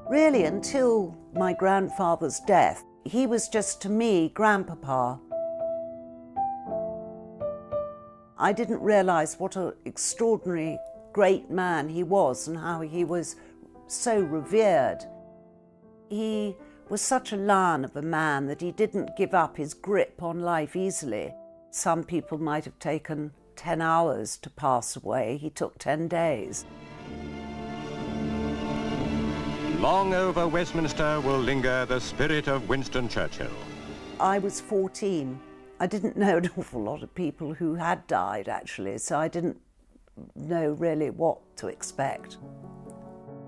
Really, until my grandfather's death, he was just, to me, Grandpapa. I didn't realise what an extraordinary, great man he was and how he was so revered. He was such a lion of a man that he didn't give up his grip on life easily. Some people might have taken 10 hours to pass away. He took 10 days. Long over Westminster will linger the spirit of Winston Churchill. I was 14. I didn't know an awful lot of people who had died, actually, so I didn't know really what to expect.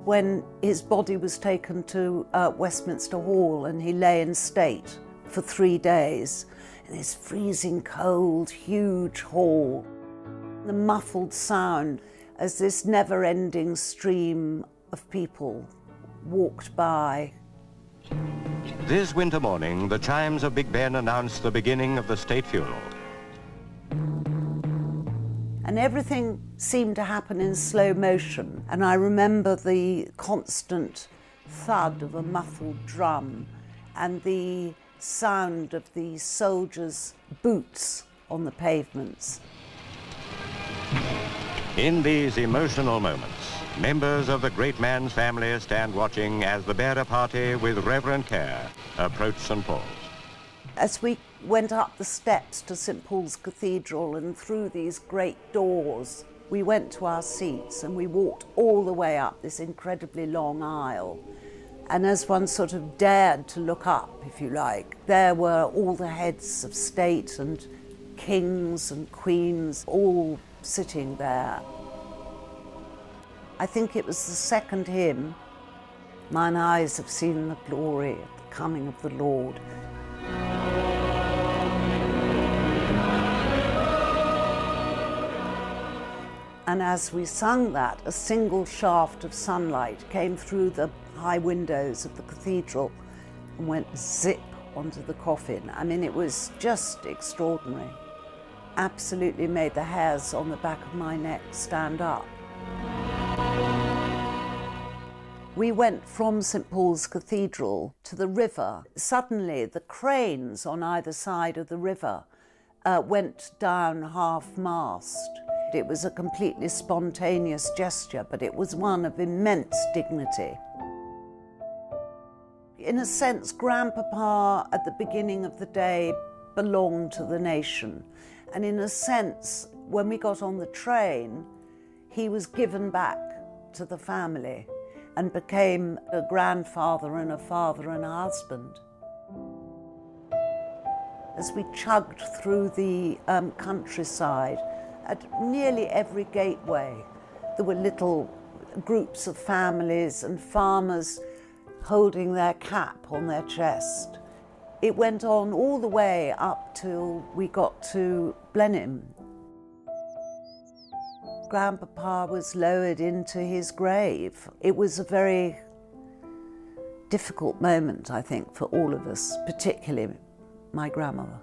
When his body was taken to Westminster Hall and he lay in state for 3 days in this freezing cold, huge hall, the muffled sound as this never-ending stream of people walked by. This winter morning, the chimes of Big Ben announced the beginning of the state funeral. And everything seemed to happen in slow motion. And I remember the constant thud of a muffled drum and the sound of the soldiers' boots on the pavements. In these emotional moments, members of the great man's family stand watching as the bearer party, with reverent care, approach St. Paul's. As we went up the steps to St. Paul's Cathedral and through these great doors, we went to our seats and we walked all the way up this incredibly long aisle. And as one sort of dared to look up, if you like, there were all the heads of state and kings and queens all sitting there. I think it was the second hymn, "Mine eyes have seen the glory of the coming of the Lord." And as we sung that, a single shaft of sunlight came through the high windows of the cathedral and went zip onto the coffin. I mean, it was just extraordinary. Absolutely made the hairs on the back of my neck stand up. We went from St. Paul's Cathedral to the river. Suddenly, the cranes on either side of the river went down half-mast. It was a completely spontaneous gesture, but it was one of immense dignity. In a sense, Grandpapa at the beginning of the day belonged to the nation. And in a sense, when we got on the train, he was given back to the family and became a grandfather and a father and a husband. As we chugged through the countryside, at nearly every gateway, there were little groups of families and farmers holding their cap on their chest. It went on all the way up till we got to Blenheim. Grandpapa was lowered into his grave. It was a very difficult moment, I think, for all of us, particularly my grandmother.